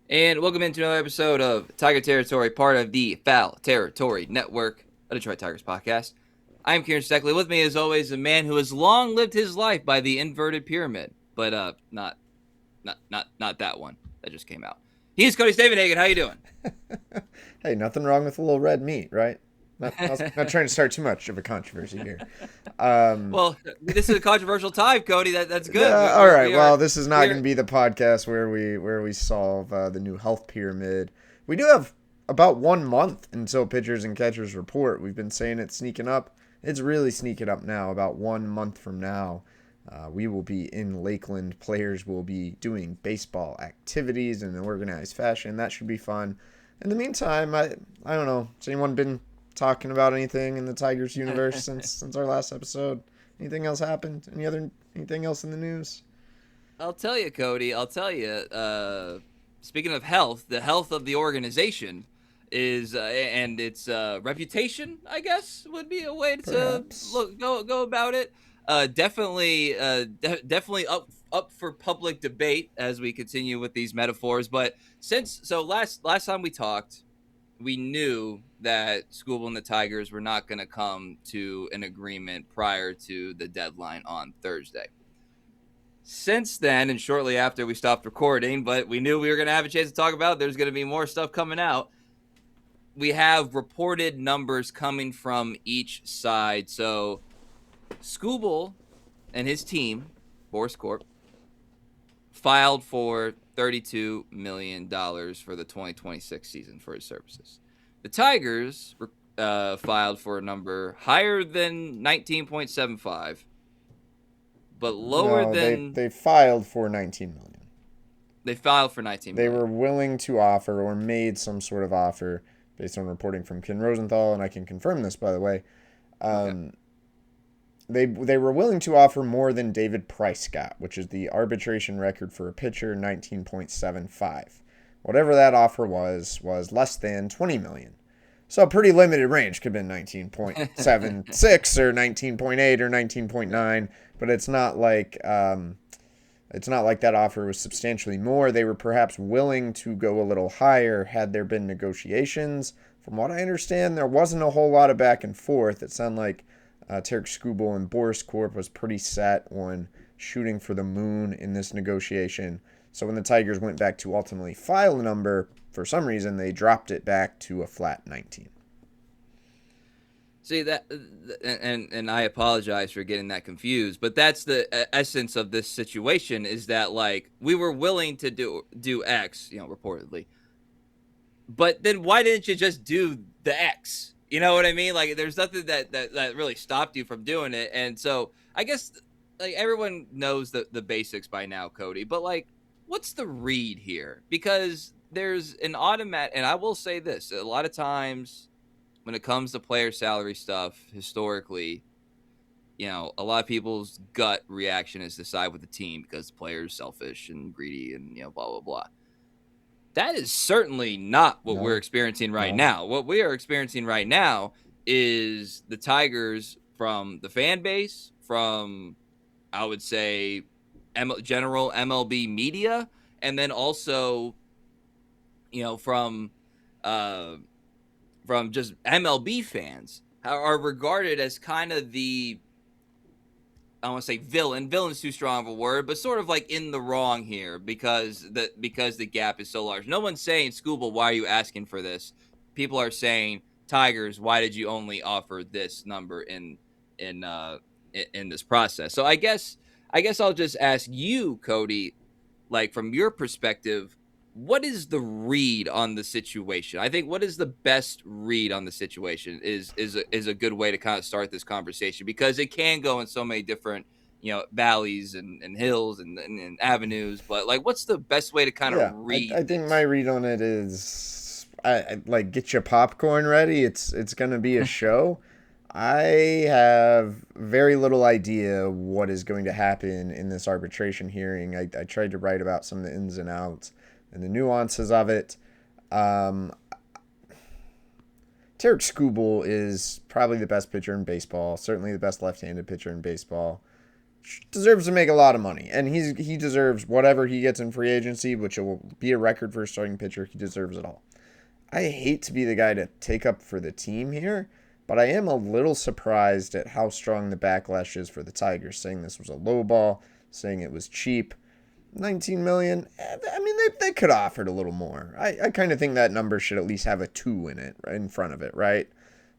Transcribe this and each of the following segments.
And welcome into another episode of Tiger Territory, part of the Foul Territory Network, a Detroit Tigers podcast. I'm Kieran Steckley. With me, as always, a man who has long lived his life by the inverted pyramid, but not that one that just came out. He's Cody Stavenhagen. How you doing? Hey, nothing wrong with a little red meat, right? Not trying to start too much of a controversy here. Um, Well, this is a controversial time, Cody. That's good. all right. We are Well, this is not we going to are be the podcast where we solve the new health pyramid. We do have about 1 month until pitchers and catchers report. We've been saying it's sneaking up. It's really sneaking up now. About 1 month from now, we will be in Lakeland. Players will be doing baseball activities in an organized fashion. That should be fun. In the meantime, I don't know. Has anyone been talking about anything in the Tigers universe since our last episode? Anything else happened? Anything else in the news? I'll tell you, Cody. I'll tell you. Speaking of health, the health of the organization is and its reputation, I guess, would be a way to Perhaps. go about it. Definitely up for public debate as we continue with these metaphors. But last time we talked, we knew that Skubal and the Tigers were not going to come to an agreement prior to the deadline on Thursday. Since then, and shortly after we stopped recording, but we knew we were going to have a chance to talk about it, there's going to be more stuff coming out. We have reported numbers coming from each side. So Skubal and his team, Boris Corp, filed for $32 million for the 2026 season for his services. The Tigers filed for a number higher than 19.75, but lower No, they than they filed for 19 million. they filed for 19 They million. were willing to offer or made some sort of offer based on reporting from Ken Rosenthal, and I can confirm this by the way. Okay. Um, they were willing to offer more than David Price got, which is the arbitration record for a pitcher, 19.75. Whatever that offer was less than 20 million. So a pretty limited range. Could have been 19.76 or 19.8 or 19.9, but it's not like that offer was substantially more. They were perhaps willing to go a little higher had there been negotiations. From what I understand, there wasn't a whole lot of back and forth. It sounded like Tarik Skubal and Boris Corp was pretty set on shooting for the moon in this negotiation. So when the Tigers went back to ultimately file a number, for some reason they dropped it back to a flat 19. See that, and I apologize for getting that confused, but that's the essence of this situation. Is that like we were willing to do X, reportedly, but then why didn't you just do the X? You know what I mean? Like, there's nothing that really stopped you from doing it, and so I guess like everyone knows the basics by now, Cody. But like, what's the read here? Because there's an automatic, and I will say this: a lot of times when it comes to player salary stuff, historically, a lot of people's gut reaction is to side with the team because the player's selfish and greedy and, blah, blah, blah. That is certainly not what we're No, experiencing right no. now. What we are experiencing right now is the Tigers from the fan base, from, I would say, general MLB media, and then also, from just MLB fans are regarded as kind of the, I don't want to say villain. Villain's too strong of a word, but sort of like in the wrong here because the gap is so large. No one's saying, Skubal, why are you asking for this? People are saying, Tigers, why did you only offer this number in in this process? So I guess I'll just ask you, Cody, like from your perspective, what is the read on the situation? I think what is the best read on the situation is a good way to kind of start this conversation because it can go in so many different valleys and hills and avenues. But like, what's the best way to kind of Yeah, I read think my this? read on it is I like get your popcorn ready. It's gonna be a show. I have very little idea what is going to happen in this arbitration hearing. I tried to write about some of the ins and outs and the nuances of it. Um, Tarik Skubal is probably the best pitcher in baseball, certainly the best left-handed pitcher in baseball. deserves to make a lot of money, and he deserves whatever he gets in free agency, which will be a record for a starting pitcher. He deserves it all. I hate to be the guy to take up for the team here, but I am a little surprised at how strong the backlash is for the Tigers, saying this was a low ball, saying it was cheap. 19 million. I mean, they could have offered a little more. I kind of think that number should at least have a 2 in it, in front of it, right?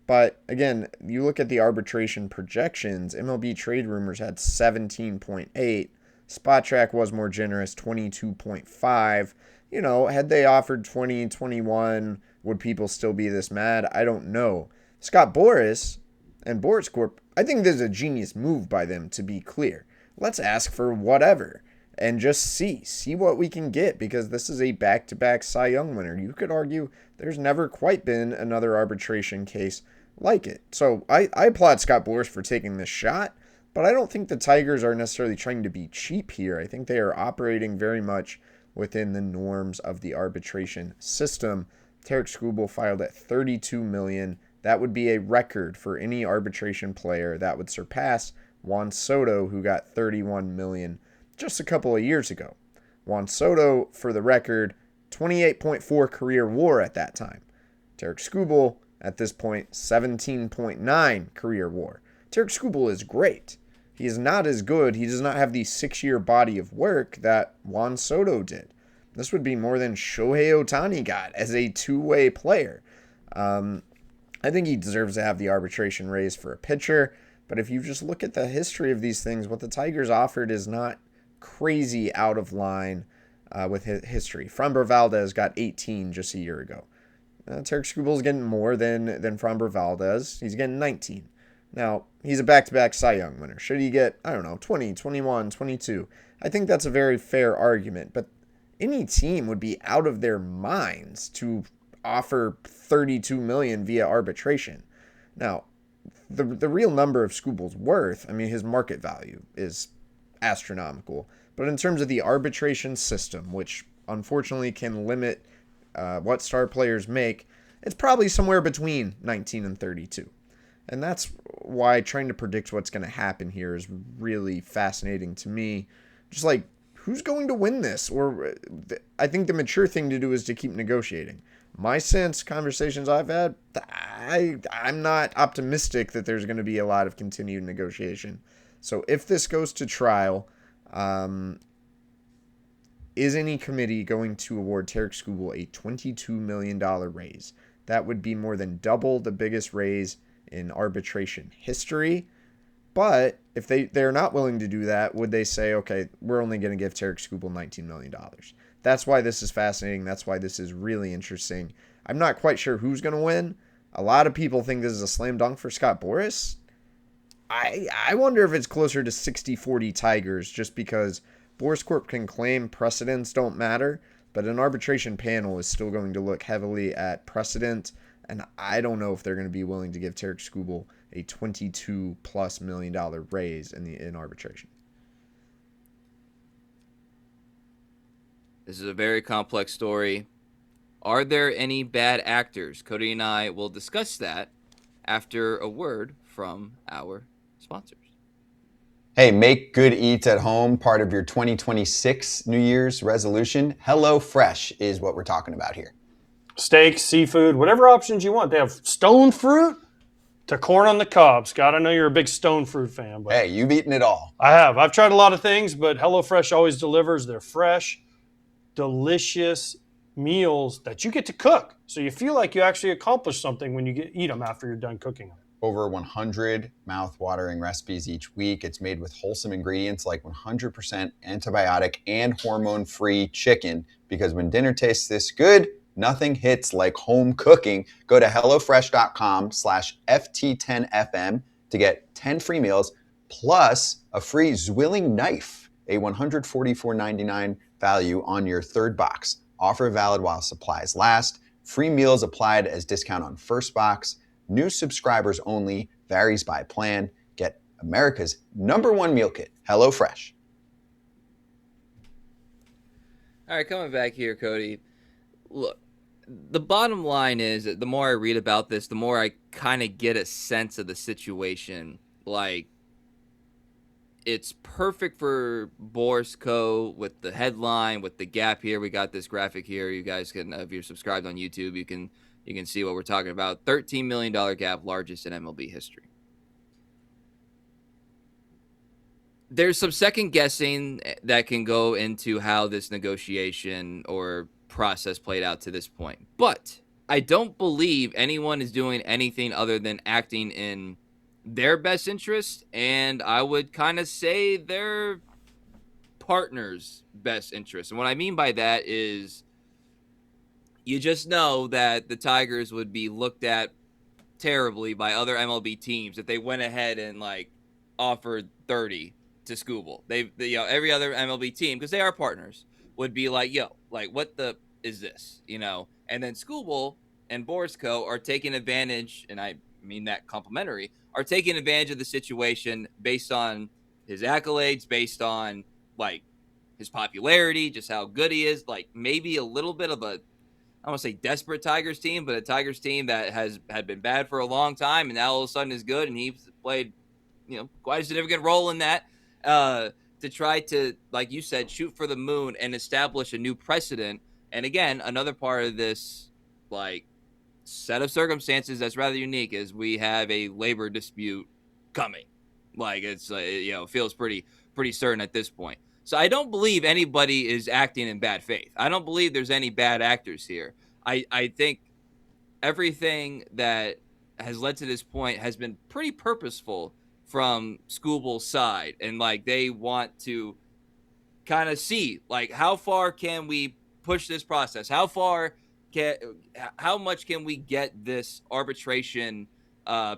But again, you look at the arbitration projections, MLB Trade Rumors had 17.8. Spot Track was more generous, 22.5. You know, had they offered 20, 21, would people still be this mad? I don't know. Scott Boras and Boras Corp, I think this is a genius move by them, to be clear. Let's ask for whatever and just see what we can get, because this is a back-to-back Cy Young winner. You could argue there's never quite been another arbitration case like it. So I applaud Scott Boras for taking this shot, but I don't think the Tigers are necessarily trying to be cheap here. I think they are operating very much within the norms of the arbitration system. Tarik Skubal filed at $32 million. That would be a record for any arbitration player. That would surpass Juan Soto, who got $31 million just a couple of years ago. Juan Soto, for the record, 28.4 career WAR at that time. Tarik Skubal, at this point, 17.9 career WAR. Tarik Skubal is great. He is not as good. He does not have the 6-year body of work that Juan Soto did. This would be more than Shohei Ohtani got as a two-way player. I think he deserves to have the arbitration raise for a pitcher. But if you just look at the history of these things, what the Tigers offered is not crazy out of line with history. Framber Valdez got 18 just a year ago. Tarik Skubal is getting more than Framber Valdez. He's getting 19. Now, he's a back-to-back Cy Young winner. Should he get, 20, 21, 22? I think that's a very fair argument. But any team would be out of their minds to offer $32 million via arbitration. Now, the real number of Skubal's worth, his market value is astronomical. But in terms of the arbitration system, which unfortunately can limit what star players make, it's probably somewhere between 19 and 32. And that's why trying to predict what's going to happen here is really fascinating to me. Just like, who's going to win this? Or I think the mature thing to do is to keep negotiating. My sense, conversations I've had, I'm not optimistic that there's going to be a lot of continued negotiation. So if this goes to trial, is any committee going to award Tarik Skubal a $22 million raise? That would be more than double the biggest raise in arbitration history. But if they're not willing to do that, would they say, okay, we're only going to give Tarik Skubal $19 million? That's why this is fascinating. That's why this is really interesting. I'm not quite sure who's going to win. A lot of people think this is a slam dunk for Scott Boras. I wonder if it's closer to 60-40 Tigers, just because Boras Corp can claim precedents don't matter, but an arbitration panel is still going to look heavily at precedent, and I don't know if they're going to be willing to give Tarik Skubal a $22+ million raise in arbitration. This is a very complex story. Are there any bad actors? Cody and I will discuss that after a word from our sponsors. Hey, make good eats at home part of your 2026 New Year's resolution. HelloFresh is what we're talking about here. Steak, seafood, whatever options you want. They have stone fruit to corn on the cob. Scott, I know you're a big stone fruit fan. But hey, you've eaten it all. I have. I've tried a lot of things, but HelloFresh always delivers. They're fresh, delicious meals that you get to cook. So you feel like you actually accomplished something when you eat them after you're done cooking them. Over 100 mouth-watering recipes each week. It's made with wholesome ingredients like 100% antibiotic and hormone-free chicken, because when dinner tastes this good, nothing hits like home cooking. Go to HelloFresh.com/FT10FM to get 10 free meals plus a free Zwilling knife, a $144.99 value on your third box. Offer valid while supplies last. Free meals applied as discount on first box. New subscribers only. Varies by plan. Get America's #1 meal kit, HelloFresh. All right, coming back here, Cody. Look, the bottom line is that the more I read about this, the more I kind of get a sense of the situation. Like, it's perfect for Boris Co. with the headline, with the gap here. We got this graphic here. You guys can, if you're subscribed on YouTube, you can see what we're talking about. $13 million gap, largest in MLB history. There's some second guessing that can go into how this negotiation or process played out to this point. But I don't believe anyone is doing anything other than acting in their best interest, and I would kind of say their partner's best interest. And what I mean by that is you just know that the Tigers would be looked at terribly by other MLB teams if they went ahead and like offered 30 to Skubal. They every other MLB team, because they are partners, would be like, yo, like what the is this, And then Skubal and Boris Co. are taking advantage, and I mean that complimentary, are taking advantage of the situation based on his accolades, based on like his popularity, just how good he is, like maybe a little bit of a, I want to say desperate Tigers team, but a Tigers team that had been bad for a long time and now all of a sudden is good, and he's played, quite a significant role in that, to try to, like you said, shoot for the moon and establish a new precedent. And again, another part of this, like, set of circumstances that's rather unique is we have a labor dispute coming. Like, it's, feels pretty certain at this point. So I don't believe anybody is acting in bad faith. I don't believe there's any bad actors here. I think everything that has led to this point has been pretty purposeful from Skubal's side. And, like, they want to kind of see, like, how far can we push this process? How much can we get this arbitration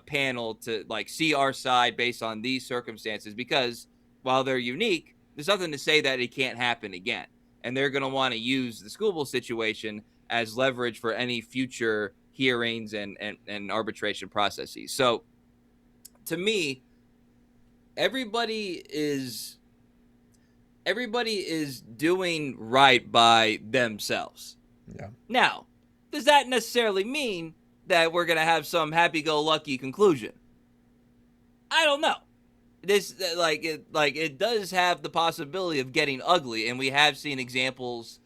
panel to, like, see our side based on these circumstances? Because while they're unique, there's nothing to say that it can't happen again. And they're going to want to use the Skubal situation as leverage for any future hearings and arbitration processes. So to me, everybody is doing right by themselves. Yeah. Now, does that necessarily mean that we're going to have some happy-go-lucky conclusion? I don't know. It does have the possibility of getting ugly, and we have seen examples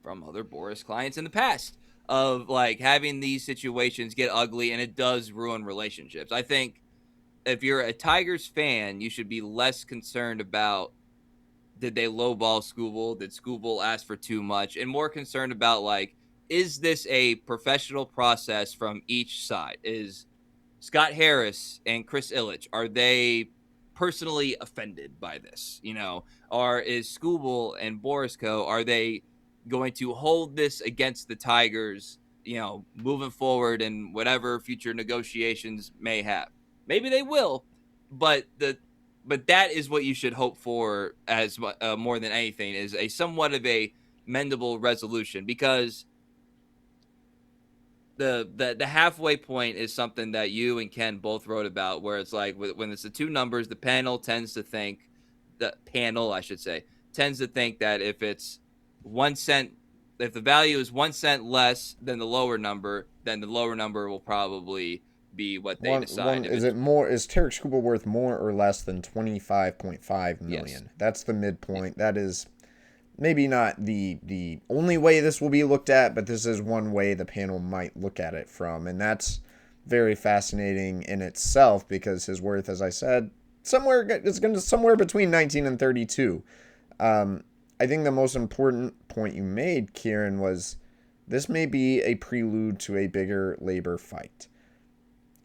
from other Boris clients in the past of, like, having these situations get ugly, and it does ruin relationships. I think if you're a Tigers fan, you should be less concerned about, did they lowball Skubal? Did Skubal ask for too much? And more concerned about, like, is this a professional process from each side? Is Scott Harris and Chris Ilitch, are they personally offended by this? Or is Skubal and Boris Co., are they going to hold this against the Tigers, moving forward in whatever future negotiations may have? Maybe they will, but that is what you should hope for as more than anything, is a somewhat of a mendable resolution, because the halfway point is something that you and Ken both wrote about, where it's like when it's the two numbers, the panel tends to think that if it's 1 cent, if the value is 1 cent less than the lower number, then the lower number will probably be what they decide. Is Tarik Skubal worth more or less than $25.5 million? Yes. That's the midpoint. That is maybe not the only way this will be looked at, but this is one way the panel might look at it from, and that's very fascinating in itself, because his worth, as I said, somewhere between 19 and 32. I think the most important point you made, Kieran, was this may be a prelude to a bigger labor fight.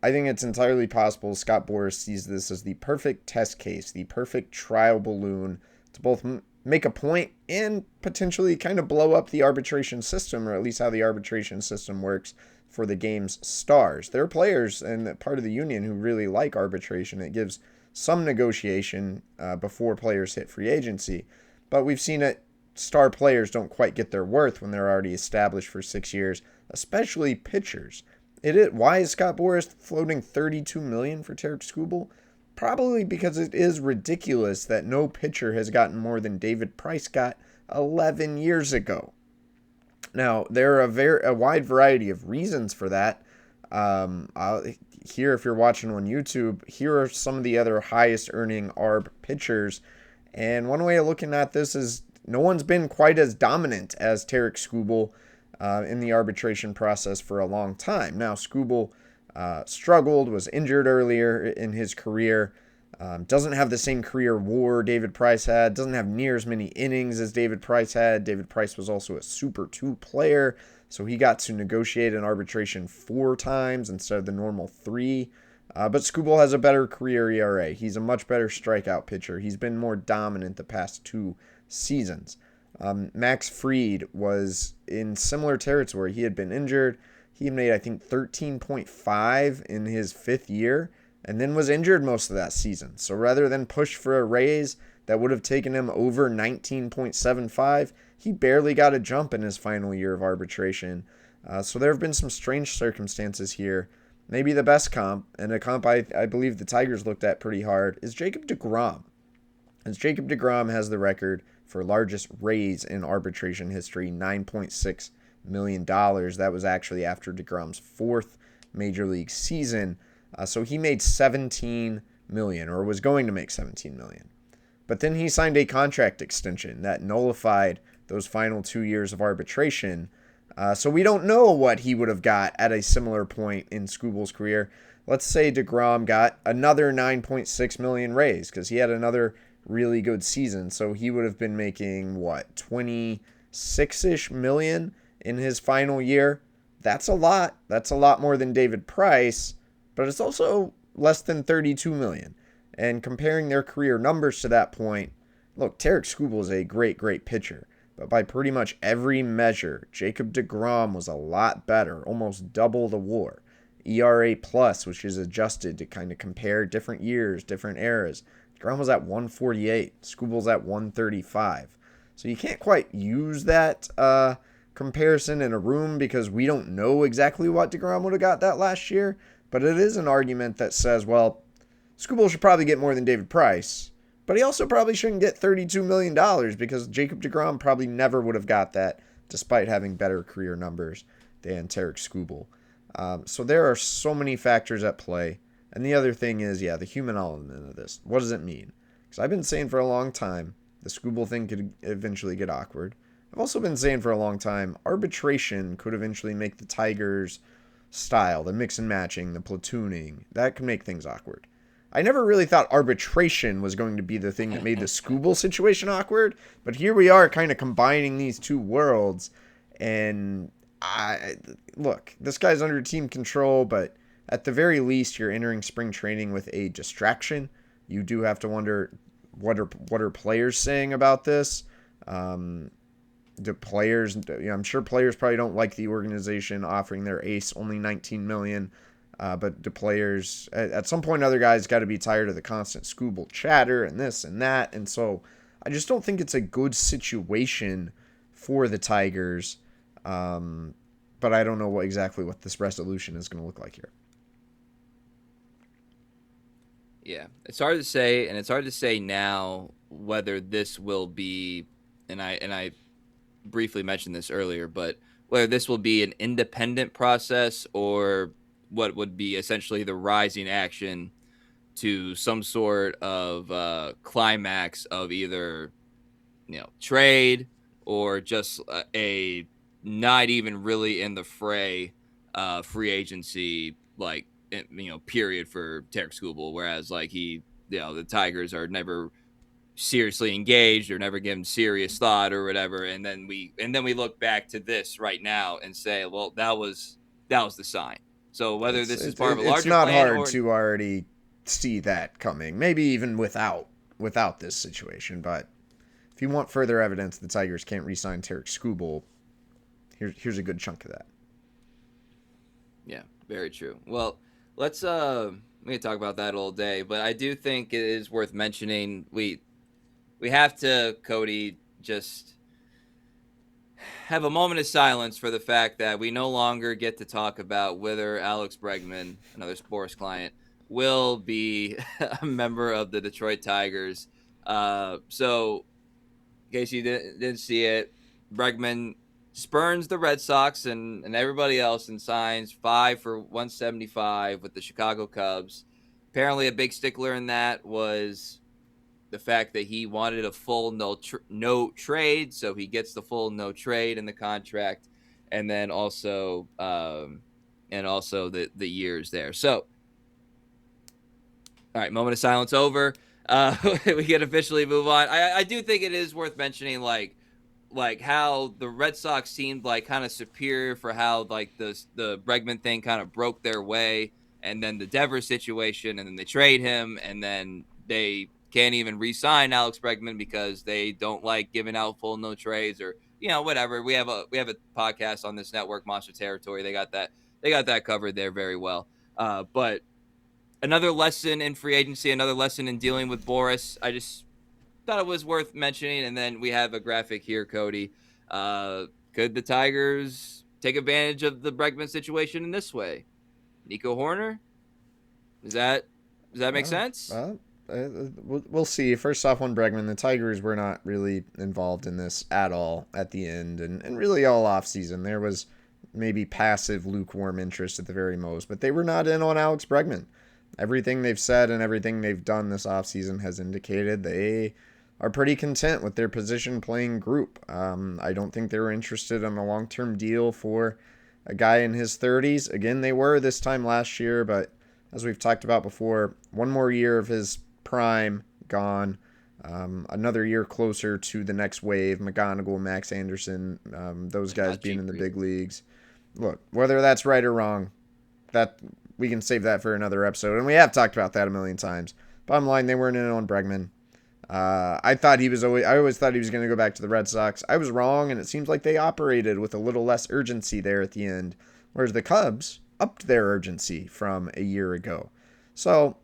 I think it's entirely possible Scott Boras sees this as the perfect test case, the perfect trial balloon to both make a point and potentially kind of blow up the arbitration system, or at least how the arbitration system works for the game's stars. There are players and part of the union who really like arbitration. It gives some negotiation before players hit free agency, but we've seen it. Star players don't quite get their worth when they're already established for 6 years, especially pitchers. Why is Scott Boras floating $32 million for Tarik Skubal? Probably because it is ridiculous that no pitcher has gotten more than David Price got 11 years ago. Now, there are a wide variety of reasons for that. here, if you're watching on YouTube, here are some of the other highest earning ARB pitchers. And one way of looking at this is no one's been quite as dominant as Tarik Skubal in the arbitration process for a long time. Now, Skubal struggled, was injured earlier in his career, doesn't have the same career WAR David Price had, doesn't have near as many innings as David Price had. David Price was also a Super 2 player, so he got to negotiate an arbitration 4 times instead of the normal 3. But Skubal has a better career ERA. He's a much better strikeout pitcher. He's been more dominant the past 2 seasons. Max Fried was in similar territory. He had been injured. He made, I think, 13.5 in his 5th year, and then was injured most of that season. So rather than push for a raise that would have taken him over 19.75, he barely got a jump in his final year of arbitration. So there have been some strange circumstances here. Maybe the best comp, and a comp I believe the Tigers looked at pretty hard, is Jacob deGrom. As Jacob deGrom has the record for largest raise in arbitration history, $9.6 million. That was actually after deGrom's 4th major league season. So he made $17 million, or was going to make $17 million. But then he signed a contract extension that nullified those final 2 years of arbitration. So we don't know what he would have got at a similar point in Skubal's career. Let's say deGrom got another $9.6 million raise because he had another really good season. So he would have been making, 26-ish million in his final year. That's a lot. That's a lot more than David Price, but it's also less than $32 million. And comparing their career numbers to that point, look, Tarik Skubal is a great, great pitcher. But by pretty much every measure, Jacob deGrom was a lot better, almost double the WAR. ERA plus, which is adjusted to kind of compare different years, different eras. deGrom was at 148. Skubal's at 135. So you can't quite use that comparison in a room because we don't know exactly what deGrom would have got that last year. But it is an argument that says, well, Skubal should probably get more than David Price. But he also probably shouldn't get $32 million because Jacob deGrom probably never would have got that despite having better career numbers than Tarik Skubal. So there are so many factors at play. And the other thing is, the human element of this. What does it mean? Because I've been saying for a long time the Skubal thing could eventually get awkward. I've also been saying for a long time arbitration could eventually make the Tigers' style, the mix and matching, the platooning, that could make things awkward. I never really thought arbitration was going to be the thing that made the Skubal situation awkward, but here we are kind of combining these two worlds, and look, this guy's under team control, but at the very least, you're entering spring training with a distraction. You do have to wonder, what are players saying about this? Do players, I'm sure players probably don't like the organization offering their ace only $19 million. But the players, at some point, other guys got to be tired of the constant Skubal chatter and this and that. And so I just don't think it's a good situation for the Tigers. But I don't know exactly what this resolution is going to look like here. Yeah, it's hard to say, and it's hard to say now whether this will be, and I briefly mentioned this earlier, but whether this will be an independent process or what would be essentially the rising action to some sort of climax of either, trade or just a not even really in the fray free agency, period for Tarik Skubal. Whereas the Tigers are never seriously engaged or never given serious thought or whatever. And then we look back to this right now and say, well, that was the sign. So whether this is part of a larger it's not plan hard to already see that coming. Maybe even without this situation. But if you want further evidence the Tigers can't re-sign Tarik Skubal, here's a good chunk of that. Yeah, very true. Well, we can talk about that all day, but I do think it is worth mentioning. We have to, Cody, just have a moment of silence for the fact that we no longer get to talk about whether Alex Bregman, another sports client, will be a member of the Detroit Tigers. So, in case you didn't see it, Bregman spurns the Red Sox and everybody else and signs 5 for $175 with the Chicago Cubs. Apparently, a big stickler in that was the fact that he wanted a full no trade, so he gets the full no trade in the contract, and then also the years there. So, all right, moment of silence over. We can officially move on. I do think it is worth mentioning, like how the Red Sox seemed like kind of superior for how like the Bregman thing kind of broke their way, and then the Devers situation, and then they trade him, and then they can't even re-sign Alex Bregman because they don't like giving out full no trades or whatever. We have a podcast on this network, Monster Territory. They got that covered there very well. But another lesson in free agency, another lesson in dealing with Boris. I just thought it was worth mentioning. And then we have a graphic here, Cody. Could the Tigers take advantage of the Bregman situation in this way? Nico Hoerner? Does that make sense? We'll see. First off, on Bregman, the Tigers were not really involved in this at all at the end, and really all offseason. There was maybe passive, lukewarm interest at the very most, but they were not in on Alex Bregman. Everything they've said and everything they've done this offseason has indicated they are pretty content with their position playing group. I don't think they were interested in a long-term deal for a guy in his 30s. Again, they were this time last year, but as we've talked about before, one more year of his prime gone. Another year closer to the next wave, McGonigal, Max Anderson, those guys being in the big leagues. Look, whether that's right or wrong, that we can save that for another episode, and we have talked about that a million times. Bottom line, they weren't in on Bregman. I always thought he was going to go back to the Red Sox. I was wrong, and it seems like they operated with a little less urgency there at the end, whereas the Cubs upped their urgency from a year ago. So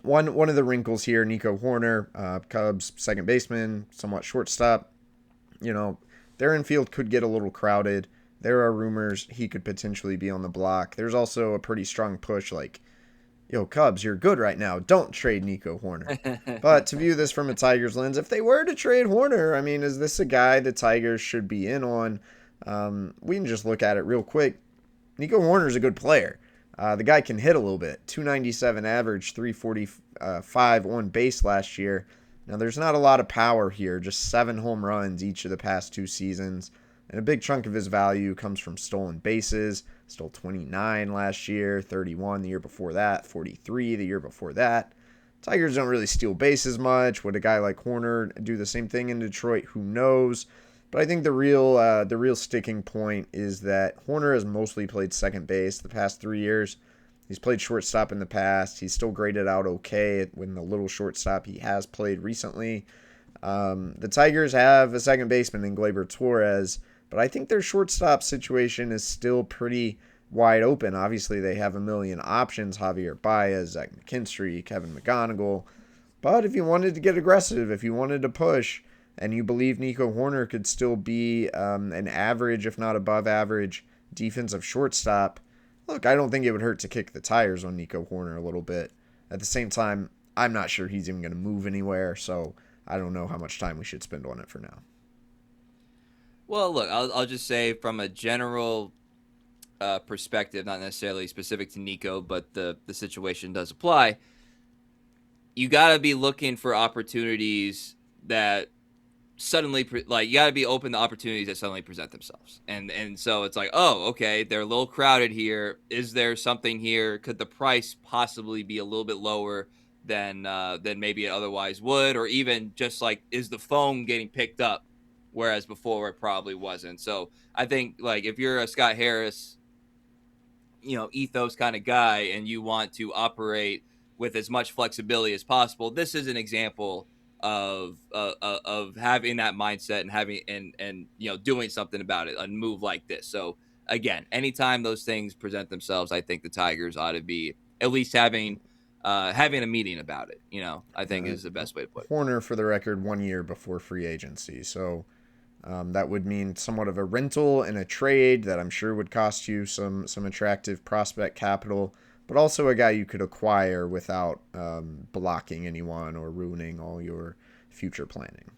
one of the wrinkles here, Nico Hoerner, Cubs second baseman, somewhat shortstop. Their infield could get a little crowded. There are rumors he could potentially be on the block. There's also a pretty strong push like, yo, Cubs, you're good right now. Don't trade Nico Hoerner. But to view this from a Tigers lens, if they were to trade Hoerner, I mean, is this a guy the Tigers should be in on? We can just look at it real quick. Nico Hoerner's a good player. The guy can hit a little bit. 297 average, 345 on base last year. Now, there's not a lot of power here, just 7 home runs each of the past 2 seasons. And a big chunk of his value comes from stolen bases. Stole 29 last year, 31 the year before that, 43 the year before that. Tigers don't really steal bases much. Would a guy like Hoerner do the same thing in Detroit? Who knows? But I think the real sticking point is that Hoerner has mostly played second base the past 3 years. He's played shortstop in the past. He's still graded out okay when the little shortstop he has played recently. The Tigers have a second baseman in Gleyber Torres, but I think their shortstop situation is still pretty wide open. Obviously, they have a million options: Javier Baez, Zach McKinstry, Kevin McGonigal. But if you wanted to get aggressive, if you wanted to push, and you believe Nico Hoerner could still be an average, if not above average, defensive shortstop, look, I don't think it would hurt to kick the tires on Nico Hoerner a little bit. At the same time, I'm not sure he's even going to move anywhere, so I don't know how much time we should spend on it for now. Well, look, I'll just say from a general perspective, not necessarily specific to Nico, but the situation does apply. You got to be looking for opportunities that suddenly, you got to be open to opportunities that suddenly present themselves. And so it's like, oh, okay, they're a little crowded here. Is there something here? Could the price possibly be a little bit lower than maybe it otherwise would? Or even just like, is the phone getting picked up? Whereas before it probably wasn't. So I think like if you're a Scott Harris, ethos kind of guy, and you want to operate with as much flexibility as possible, this is an example of having that mindset and having and doing something about it, a move like this. So again, anytime those things present themselves, I think the Tigers ought to be at least having a meeting about it. I think is the best way to put it. Hoerner, for the record, 1 year before free agency, so that would mean somewhat of a rental and a trade that I'm sure would cost you some attractive prospect capital, but also a guy you could acquire without blocking anyone or ruining all your future planning.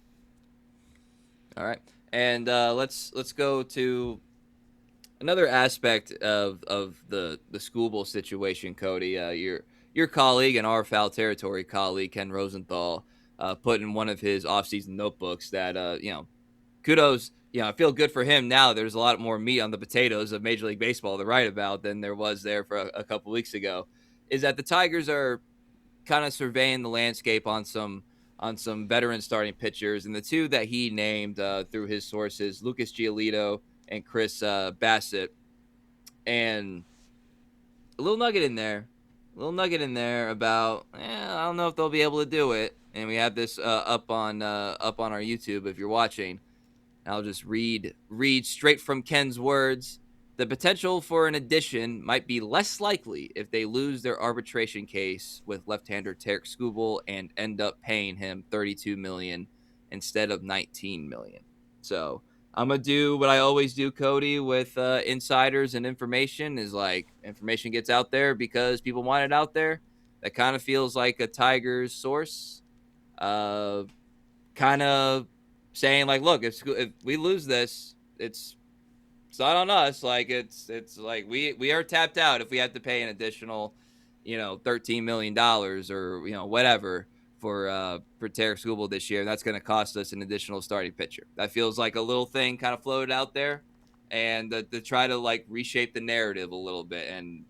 All right. And let's go to another aspect of the Skubal situation, Cody. Your colleague and our foul territory colleague Ken Rosenthal put in one of his offseason notebooks that kudos. I feel good for him now. There's a lot more meat on the potatoes of Major League Baseball to write about than there was there for a couple weeks ago. Is that the Tigers are kind of surveying the landscape on some veteran starting pitchers, and the two that he named through his sources, Lucas Giolito and Chris Bassitt, and a little nugget in there about I don't know if they'll be able to do it. And we have this up on our YouTube if you're watching. I'll just read straight from Ken's words. The potential for an addition might be less likely if they lose their arbitration case with left-hander Tarik Skubal and end up paying him $32 million instead of $19 million. So I'm gonna do what I always do, Cody, with insiders and information. Is like information gets out there because people want it out there. That kind of feels like a Tigers source, kind of saying like, look, if we lose this, it's not on us. Like it's like we are tapped out if we have to pay an additional, $13 million or whatever for Tarik Skubal this year. That's going to cost us an additional starting pitcher. That feels like a little thing kind of floated out there, and to try to like reshape the narrative a little bit. And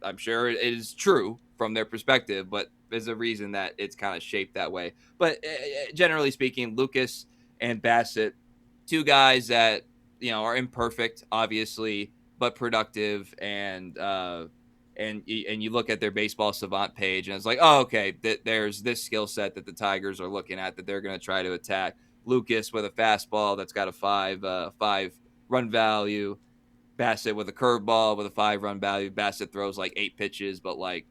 I'm sure it is true from their perspective, but there's a reason that it's kind of shaped that way. But generally speaking, Lucas and Bassitt, two guys that are imperfect, obviously, but productive, and you look at their Baseball Savant page, and it's like, oh, okay, there's this skill set that the Tigers are looking at that they're going to try to attack. Lucas with a fastball that's got a five run value. Bassitt with a curveball with a 5 run value. Bassitt throws like 8 pitches, but like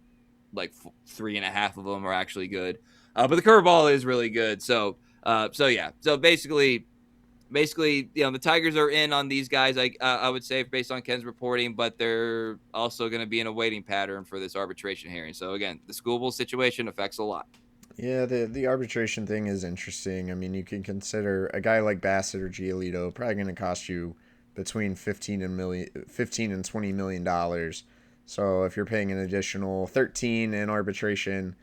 3.5 of them are actually good. But the curveball is really good. So yeah. So basically, the Tigers are in on these guys, I would say, based on Ken's reporting, but they're also going to be in a waiting pattern for this arbitration hearing. So again, the Skubal situation affects a lot. Yeah, the arbitration thing is interesting. I mean, you can consider a guy like Bassitt or Giolito probably going to cost you between $15 and $20 million. So if you're paying an additional 13 in arbitration,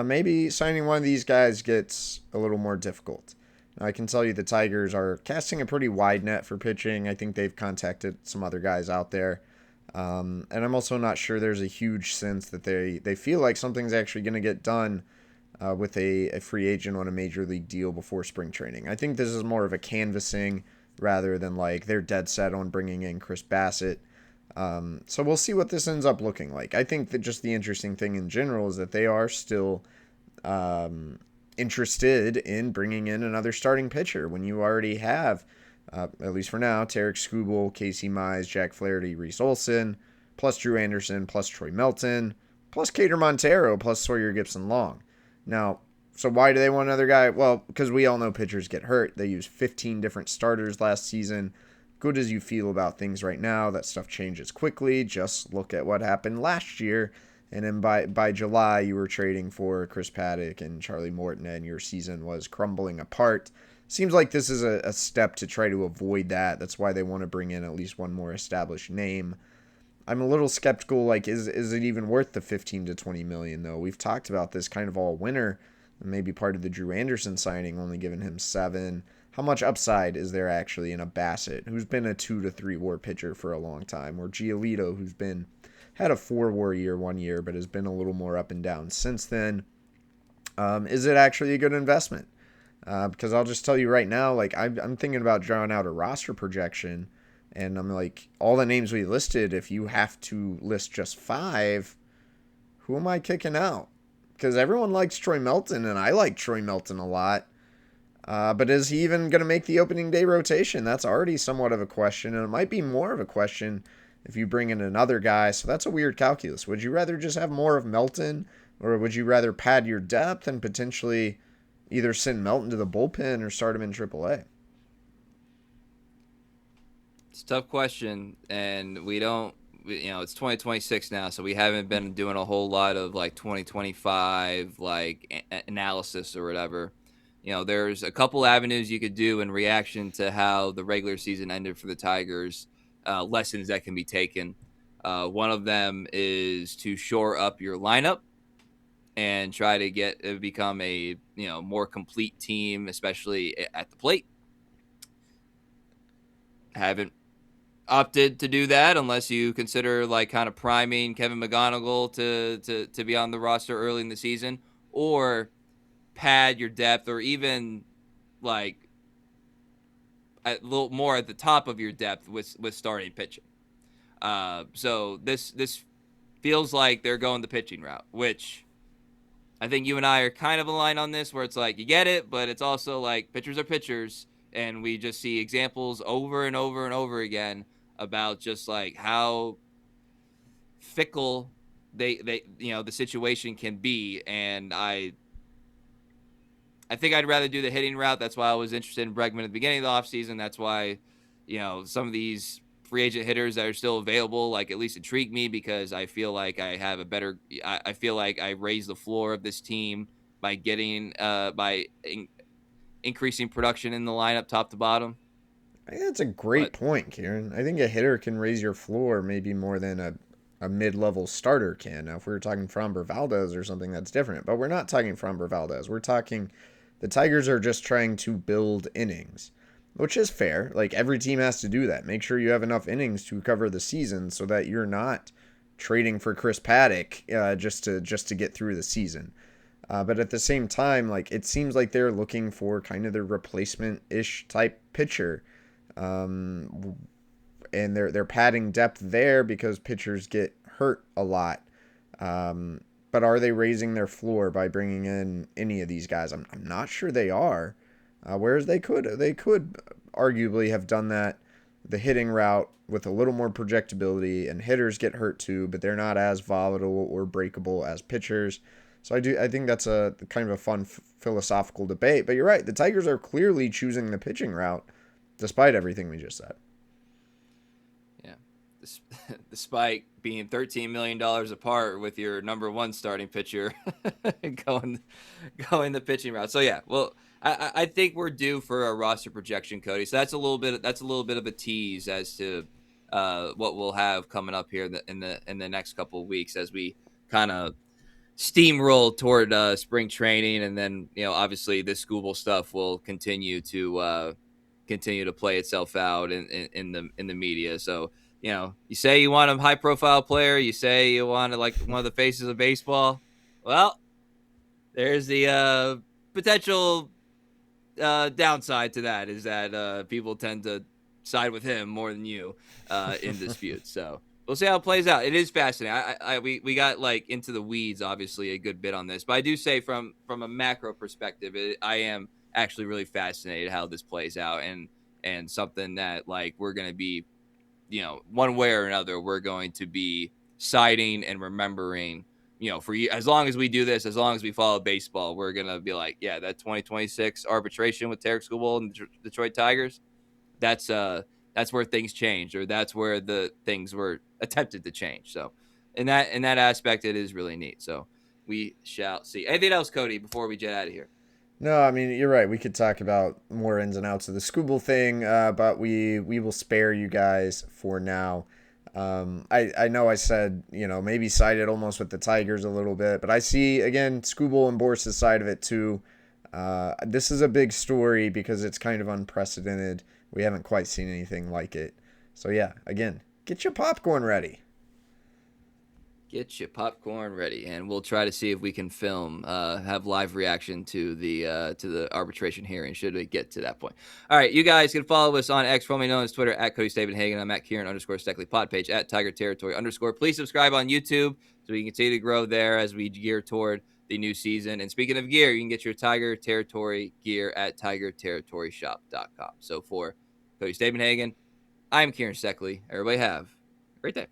maybe signing one of these guys gets a little more difficult. I can tell you the Tigers are casting a pretty wide net for pitching. I think they've contacted some other guys out there. And I'm also not sure there's a huge sense that they feel like something's actually going to get done with a free agent on a major league deal before spring training. I think this is more of a canvassing rather than like they're dead set on bringing in Chris Bassitt. So we'll see what this ends up looking like. I think that just the interesting thing in general is that they are still interested in bringing in another starting pitcher when you already have, at least for now, Tarik Skubal, Casey Mize, Jack Flaherty, Reese Olson, plus Drew Anderson, plus Troy Melton, plus Cater Montero, plus Sawyer Gibson-Long. Now, so why do they want another guy? Well, because we all know pitchers get hurt. They used 15 different starters last season. Good as you feel about things right now, that stuff changes quickly. Just look at what happened last year. And then by July, you were trading for Chris Paddock and Charlie Morton, and your season was crumbling apart. Seems like this is a step to try to avoid that. That's why they want to bring in at least one more established name. I'm a little skeptical, like, is it even worth the 15 to 20 million, though? We've talked about this kind of all winter. Maybe part of the Drew Anderson signing, only giving him 7. How much upside is there actually in a Bassitt, who's been a 2 to 3 WAR pitcher for a long time, or Giolito, who's had a 4 WAR year one year, but has been a little more up and down since then? Is it actually a good investment? Because I'll just tell you right now, like, I'm thinking about drawing out a roster projection, and I'm like, all the names we listed, if you have to list just 5, who am I kicking out? Because everyone likes Troy Melton, and I like Troy Melton a lot. But is he even going to make the opening day rotation? That's already somewhat of a question, and it might be more of a question if you bring in another guy. So that's a weird calculus. Would you rather just have more of Melton, or would you rather pad your depth and potentially either send Melton to the bullpen or start him in AAA? It's a tough question, and it's 2026 now, so we haven't been doing a whole lot of like 2025 like analysis or whatever. there's a couple avenues you could do in reaction to how the regular season ended for the Tigers, lessons that can be taken. One of them is to shore up your lineup and try to become a more complete team, especially at the plate. Haven't opted to do that unless you consider like kind of priming Kevin McGonigal to be on the roster early in the season, or pad your depth, or even like a little more at the top of your depth with starting pitching. So this feels like they're going the pitching route, which I think you and I are kind of aligned on this, where it's like you get it, but it's also like pitchers are pitchers, and we just see examples over and over and over again about just like how fickle they the situation can be. And I think I'd rather do the hitting route. That's why I was interested in Bregman at the beginning of the offseason. That's why some of these free agent hitters that are still available like at least intrigue me, because I feel like I have I feel like I raised the floor of this team by getting increasing production in the lineup top to bottom. I think that's a great point, Kieran. I think a hitter can raise your floor maybe more than a mid-level starter can. Now, if we were talking Framber Valdez or something, that's different. But we're not talking Framber Valdez. We're talking the Tigers are just trying to build innings, which is fair. Like, every team has to do that. Make sure you have enough innings to cover the season so that you're not trading for Chris Paddock just to get through the season. But at the same time, like, it seems like they're looking for kind of the replacement-ish type pitcher. And they're padding depth there because pitchers get hurt a lot. But are they raising their floor by bringing in any of these guys? I'm not sure they are. Whereas they could arguably have done that, the hitting route, with a little more projectability, and hitters get hurt too, but they're not as volatile or breakable as pitchers. So I think that's a kind of a fun philosophical debate. But you're right, the Tigers are clearly choosing the pitching route, despite everything we just said. Yeah, despite being $13 million apart with your number one starting pitcher going the pitching route. So yeah, well, I think we're due for a roster projection, Cody. So that's a little bit of a tease as to what we'll have coming up here in the next couple of weeks as we kind of steamroll toward spring training, and then obviously this Skubal stuff will continue to play itself out in the media. So you say you want a high profile player, you say you want like one of the faces of baseball. Well, there's the potential downside to that, is that people tend to side with him more than you in disputes. So we'll see how it plays out. It is fascinating. We got like into the weeds, obviously, a good bit on this, but I do say from a macro perspective, I am actually really fascinated how this plays out, and something that like we're going to be, one way or another, we're going to be citing and remembering, for as long as we do this, as long as we follow baseball, we're going to be like, yeah, that 2026 arbitration with Tarik Skubal and the Detroit Tigers, that's where things changed, or that's where the things were attempted to change. So in that aspect, it is really neat. So we shall see. Anything else, Cody, before we jet out of here? No, I mean, you're right. We could talk about more ins and outs of the Skubal thing, but we will spare you guys for now. I know I said, maybe sided almost with the Tigers a little bit, but I see, again, Skubal and Boris' side of it too. This is a big story because it's kind of unprecedented. We haven't quite seen anything like it. So yeah, again, get your popcorn ready. Get your popcorn ready, and we'll try to see if we can film, have live reaction to the arbitration hearing, should we get to that point. All right, you guys can follow us on X, formerly known as Twitter, at Cody Stavenhagen. I'm at Kieran_Steckley, pod page at Tiger Territory _. Please subscribe on YouTube so we can continue to grow there as we gear toward the new season. And speaking of gear, you can get your Tiger Territory gear at TigerTerritoryShop.com. So for Cody Stavenhagen, I'm Kieran Steckley. Everybody have a great day.